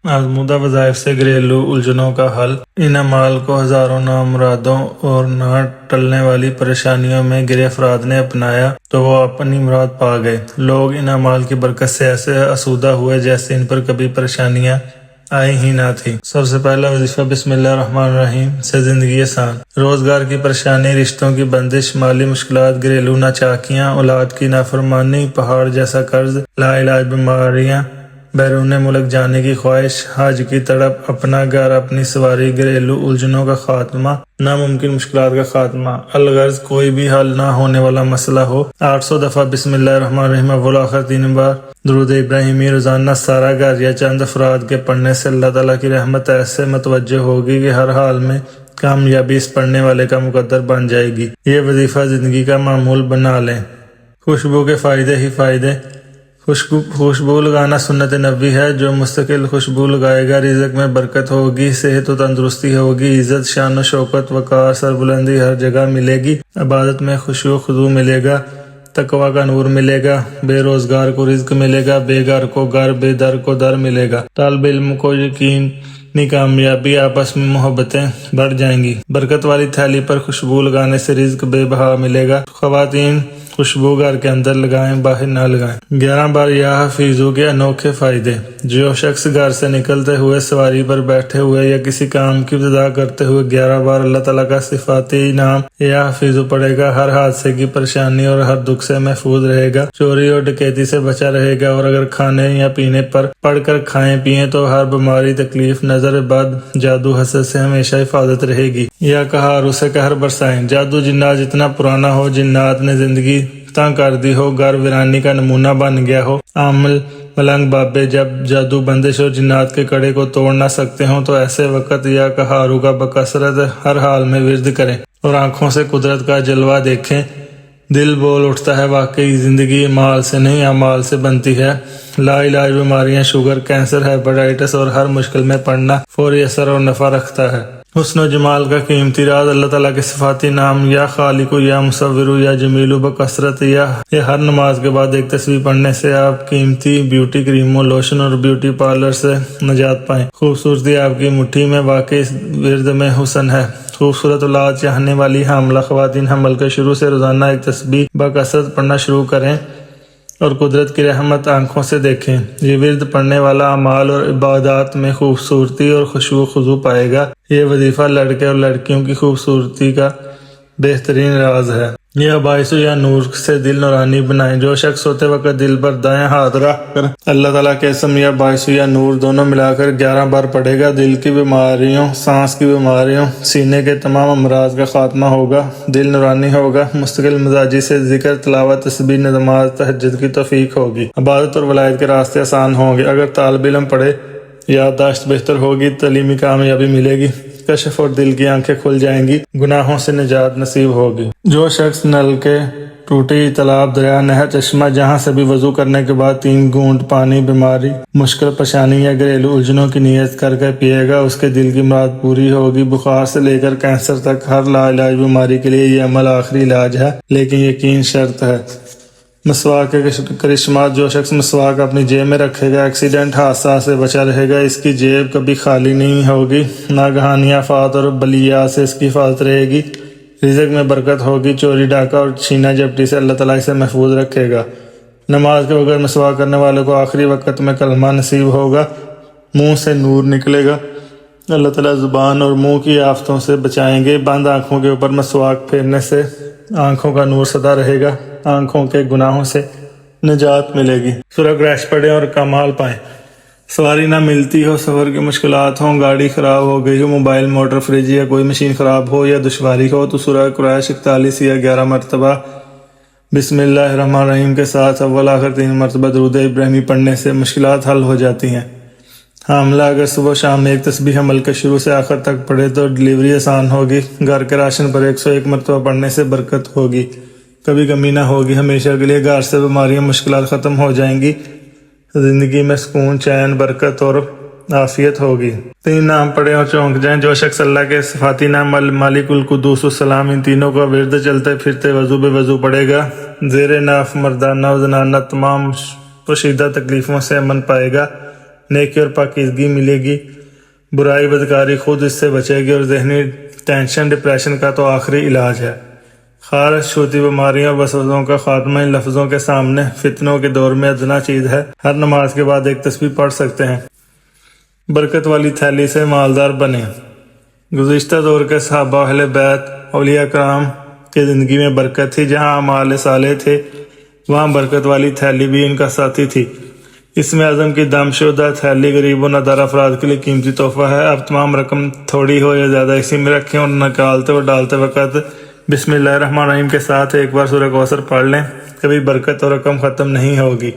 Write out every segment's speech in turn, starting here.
آزمودہ وظائف سے گھریلو الجھنوں کا حل۔ ان اعمال کو ہزاروں نامرادوں اور نہ ٹلنے والی پریشانیوں میں گرے افراد نے اپنایا تو وہ اپنی مراد پا گئے۔ لوگ ان اعمال کی برکت سے ایسے آسودہ ہوئے جیسے ان پر کبھی پریشانیاں آئی ہی نہ تھی۔ سب سے پہلا وظیفہ بسم اللہ الرحمن الرحیم سے زندگی آسان۔ روزگار کی پریشانی، رشتوں کی بندش، مالی مشکلات، گھریلو ناچاکیاں، اولاد کی نافرمانی، پہاڑ جیسا قرض، لا علاج بیماریاں، بیرون ملک جانے کی خواہش، حج کی تڑپ، اپنا گھر، اپنی سواری، گھریلو الجھنوں کا خاتمہ، ناممکن مشکلات کا خاتمہ، الغرض کوئی بھی حل نہ ہونے والا مسئلہ ہو۔ 800 دفعہ بسم اللہ الرحمن الرحیم اول آخر 3 بار درود ابراہیمی روزانہ سارا گھر یا چند افراد کے پڑھنے سے اللہ تعالیٰ کی رحمت ایسے متوجہ ہوگی کہ ہر حال میں کامیابی اس پڑھنے والے کا مقدر بن جائے گی۔ یہ وظیفہ زندگی کا معمول بنا لیں۔ خوشبو کے فائدے ہی فائدے۔ خوشبو لگانا سنت نبوی ہے۔ جو مستقل خوشبو لگائے گا رزق میں برکت ہوگی، صحت و تندرستی ہوگی، عزت، شان و شوکت، وقار، سربلندی ہر جگہ ملے گی، عبادت میں خشوع و خضوع ملے گا، تقوی کا نور ملے گا، بے روزگار کو رزق ملے گا، بے گھر کو گھر، بے در کو در ملے گا، طالب علم کو یقینی کامیابی، آپس میں محبتیں بڑھ جائیں گی۔ برکت والی تھیلی پر خوشبو لگانے سے رزق بے بہا ملے گا۔ خواتین خوشبو گھر کے اندر لگائیں، باہر نہ لگائیں۔ 11 بار یا حفیظو کے انوکھے فائدے۔ جو شخص گھر سے نکلتے ہوئے، سواری پر بیٹھے ہوئے یا کسی کام کی ابتدا کرتے ہوئے 11 بار اللہ تعالیٰ کا صفاتی نام یا حفیظو پڑھے گا، ہر حادثے کی پریشانی اور ہر دکھ سے محفوظ رہے گا، چوری اور ڈکیتی سے بچا رہے گا، اور اگر کھانے یا پینے پر پڑھ کر کھائیں پیئیں تو ہر بیماری، تکلیف، نظر بد، جادو، حسد سے ہمیشہ حفاظت رہے گی۔ یا کہارو سے قہر برسائیں۔ جادو جنات جتنا پرانا ہو، جنات نے زندگی تنگ کر دی ہو، گھر ویرانی کا نمونہ بن گیا ہو، عامل ملنگ بابے جب جادو بندش اور جنات کے کڑے کو توڑ نہ سکتے ہوں تو ایسے وقت یا کہارو کا بکثرت ہر حال میں ورد کریں اور آنکھوں سے قدرت کا جلوہ دیکھیں۔ دل بول اٹھتا ہے واقعی زندگی مال سے نہیں اعمال سے بنتی ہے۔ لا علاج بیماریاں، شوگر، کینسر، ہیپاٹائٹس اور ہر مشکل میں پڑنا فوری اثر اور نفع رکھتا ہے۔ حسن و جمال کا قیمتی راز اللہ تعالیٰ کے صفاتی نام یا خالق یا مصور یا جمیل بکثرت یا ہر نماز کے بعد ایک تسبیح پڑھنے سے آپ قیمتی بیوٹی کریموں، لوشن اور بیوٹی پارلر سے نجات پائیں۔ خوبصورتی آپ کی مٹھی میں، واقعی ورد میں حسن ہے۔ خوبصورت اولاد چاہنے والی حاملہ خواتین حمل کے شروع سے روزانہ ایک تسبیح بکثرت پڑھنا شروع کریں اور قدرت کی رحمت آنکھوں سے دیکھیں۔ یہ ورد پڑھنے والا اعمال اور عبادات میں خوبصورتی اور خشوع و خضوع پائے گا۔ یہ وظیفہ لڑکے اور لڑکیوں کی خوبصورتی کا بہترین راز ہے۔ یہ باعث یا نور سے دل نورانی بنائیں۔ جو شخص سوتے وقت دل پر دائیں ہاتھ رکھ کر اللہ تعالیٰ کے اسم یا باعث یا نور دونوں ملا کر 11 بار پڑھے گا، دل کی بیماریوں، سانس کی بیماریوں، سینے کے تمام امراض کا خاتمہ ہوگا، دل نورانی ہوگا، مستقل مزاجی سے ذکر، تلاوت، تسبیح، نماز، تہجد کی توفیق ہوگی، عبادت اور ولایت کے راستے آسان ہوں گے۔ اگر طالب علم پڑھے یادداشت بہتر ہوگی، تعلیمی کامیابی ملے گی، کشف اور دل کی آنکھیں کھل جائیں گی، گناہوں سے نجات نصیب ہوگی۔ جو شخص نل کے، ٹوٹی، تالاب، دریا، نہر، چشمہ جہاں سے بھی وضو کرنے کے بعد 3 گھونٹ پانی بیماری، مشکل پریشانی یا گھریلو الجھنوں کی نیت کر کے پیے گا، اس کے دل کی مراد پوری ہوگی۔ بخار سے لے کر کینسر تک ہر لا علاج بیماری کے لیے یہ عمل آخری علاج ہے، لیکن یقین شرط ہے۔ مسواک کے کرشمات۔ جو شخص مسواک اپنی جیب میں رکھے گا ایکسیڈنٹ، حادثہ سے بچا رہے گا، اس کی جیب کبھی خالی نہیں ہوگی، ناگہانی آفات اور بلیات سے اس کی حفاظت رہے گی، رزق میں برکت ہوگی، چوری، ڈاکہ اور چھینا جھپٹی سے اللہ تعالیٰ اسے محفوظ رکھے گا۔ نماز کے بغیر مسواک کرنے والے کو آخری وقت میں کلمہ نصیب ہوگا، منہ سے نور نکلے گا، اللہ تعالیٰ زبان اور منہ کی آفتوں سے بچائیں گے۔ بند آنکھوں کے اوپر مسواک پھیرنے سے آنکھوں کا نور سدا رہے گا، آنکھوں کے گناہوں سے نجات ملے گی، سورہ قریش پڑھیں اور کمال پائیں۔ سواری نہ ملتی ہو، سفر کی مشکلات ہوں، گاڑی خراب ہو گئی ہو، موبائل، موٹر، فریج یا کوئی مشین خراب ہو یا دشواری ہو تو سورہ قریش 41 یا 11 مرتبہ بسم اللہ الرحمن الرحیم کے ساتھ اول آخر 3 مرتبہ درود ابراہیمی پڑھنے سے مشکلات حل ہو جاتی ہیں۔ حاملہ اگر صبح شام میں ایک تسبیح حمل کے شروع سے آخر تک پڑھے تو ڈلیوری آسان ہوگی۔ گھر کے راشن پر 101 مرتبہ پڑھنے سے برکت ہوگی، کبھی کمی نہ ہوگی، ہمیشہ کے لیے گھر سے بیماریاں، مشکلات ختم ہو جائیں گی، زندگی میں سکون، چین، برکت اور عافیت ہوگی۔ 3 نام پڑھیں اور چونک جائیں۔ جو شخص اللہ کے صفاتی نام مالک القدوس السلام ان تینوں کا ورد چلتے پھرتے وضو بے وضو پڑھے گا، زیر ناف مردانہ و زنانہ تمام پوشیدہ تکلیفوں سے امن پائے گا، نیکی اور پاکیزگی ملے گی، برائی بدکاری خود اس سے بچے گی، اور ذہنی ٹینشن ڈپریشن کا تو آخری علاج ہے۔ خارش، چھوتی بیماریاں اور وسوسوں کا خاتمہ ان لفظوں کے سامنے فتنوں کے دور میں ادنا چیز ہے۔ ہر نماز کے بعد ایک تسبیح پڑھ سکتے ہیں۔ برکت والی تھیلی سے مالدار بنے۔ گزشتہ دور کے صحابہ، اہل بیت، اولیاء کرام کی زندگی میں برکت تھی۔ جہاں اعمال صالح تھے وہاں برکت والی تھیلی بھی ان کا ساتھی تھی۔ اسم اعظم کی دم شدہ تھیلی غریب و نادار افراد کے لیے قیمتی تحفہ ہے۔ اب تمام رقم تھوڑی ہو یا زیادہ اسی میں رکھیں اور نکالتے و ڈالتے وقت بسم اللہ الرحمن الرحیم کے ساتھ ایک بار سورہ کوثر پڑھ لیں، کبھی برکت اور رقم ختم نہیں ہوگی۔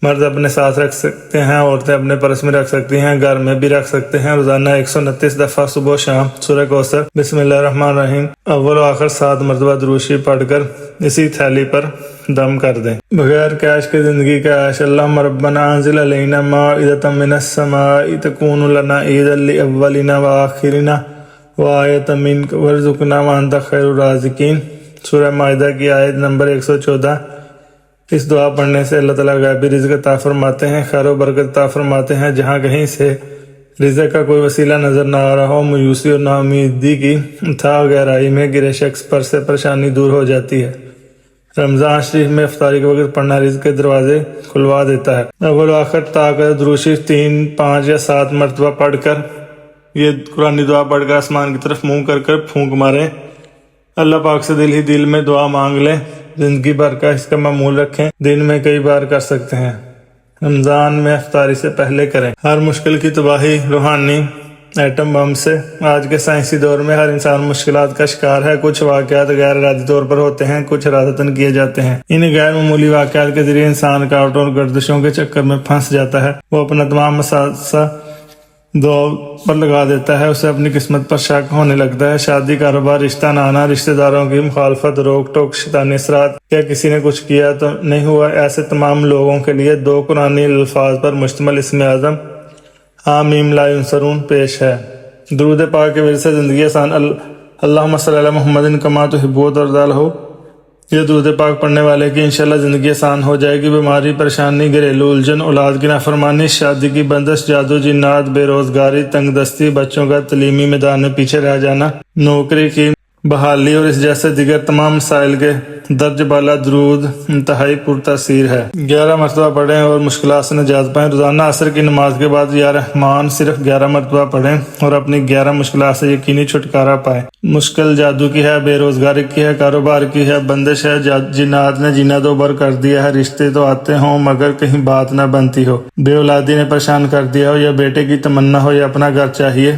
مرد اپنے ساتھ رکھ سکتے ہیں، عورتیں اپنے پرس میں رکھ سکتی ہیں، گھر میں بھی رکھ سکتے ہیں۔ روزانہ 129 دفعہ صبح و شام سورہ کوثر، بسم اللہ الرحمن الرحیم، اول و آخر 7 مرتبہ درود شریف پڑھ کر اسی تھیلی پر دم کر دیں۔ بغیر کیش کے زندگی کا عیش۔ اللہم ربنا انزل علینا مائدۃ من السماء تکون لنا عیدا لاولنا وآخرنا وآیۃ منک وارزقنا وانت خیر الرازقین۔ سورہ مائدہ کی آیت نمبر 114۔ اس دعا پڑھنے سے اللہ تعالیٰ غیبی رزق عطا فرماتے ہیں، خیر و برکت عطا فرماتے ہیں۔ جہاں کہیں سے رزق کا کوئی وسیلہ نظر نہ آ رہا ہو، مایوسی اور ناامیدی کی تھا گہرائی میں گرے شخص پر سے پریشانی دور ہو جاتی ہے۔ رمضان شریف میں افطاری کے وقت پڑھنا رزق کے دروازے کھلوا دیتا ہے۔ اول و آخر طاقت درود شریف 3، 5 یا 7 مرتبہ پڑھ کر، یہ قرآنی دعا پڑھ کر آسمان کی طرف منہ کر کر پھونک ماریں۔ اللہ پاک سے دل ہی دل میں دعا مانگ لیں، زندگی بھر کا اس کا معمول رکھیں، دن میں کئی بار کر سکتے ہیں۔ رمضان میں افطاری سے پہلے کریں۔ ہر مشکل کی تباہی روحانی ایٹم بم سے۔ آج کے سائنسی دور میں ہر انسان مشکلات کا شکار ہے۔ کچھ واقعات غیر ارادی طور پر ہوتے ہیں، کچھ ارادتاً کیے جاتے ہیں۔ ان غیر معمولی واقعات کے ذریعے انسان رکاوٹوں اور گردشوں کے چکر میں پھنس جاتا ہے۔ وہ اپنا تمام مساسا دعا پر لگا دیتا ہے، اسے اپنی قسمت پر شک ہونے لگتا ہے۔ شادی، کاروبار، رشتہ نہ آنا، رشتہ داروں کی مخالفت، روک ٹوک، شیطانی اثرات، کیا کسی نے کچھ کیا تو نہیں ہوا، ایسے تمام لوگوں کے لیے 2 قرآنی الفاظ پر مشتمل اسم اعظم حامیم لا ینصرون پیش ہے۔ درود پاک کے ورد سے زندگی آسان۔ اللہم صلی علی محمد کما تحب و ترضی ہو۔ یہ درود پاک پڑھنے والے کی انشاءاللہ زندگی آسان ہو جائے گی۔ بیماری، پریشانی، گھریلو الجھن، اولاد کی نافرمانی، شادی کی بندش، جادو، جنات، بے روزگاری، تنگ دستی، بچوں کا تعلیمی میدان میں پیچھے رہ جانا، نوکری کی بحالی اور اس جیسے دیگر تمام مسائل کے درج بالا درود انتہائی پرتاثیر ہے۔ 11 مرتبہ پڑھیں اور مشکلات سے نجات پائیں۔ روزانہ عصر کی نماز کے بعد یا رحمان صرف 11 مرتبہ پڑھیں اور اپنی 11 مشکلات سے یقینی چھٹکارا پائیں۔ مشکل جادو کی ہے، بے روزگاری کی ہے، کاروبار کی ہے، بندش ہے، جنات نے جینا دو بر کر دیا ہے، رشتے تو آتے ہوں مگر کہیں بات نہ بنتی ہو، بے اولادی نے پریشان کر دیا ہو، یا بیٹے کی تمنا ہو، یا اپنا گھر چاہیے،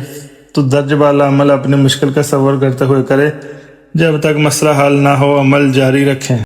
تو درج بالا عمل اپنی مشکل کا تصور کرتے ہوئے کرے۔ جب تک مسئلہ حل نہ ہو عمل جاری رکھیں۔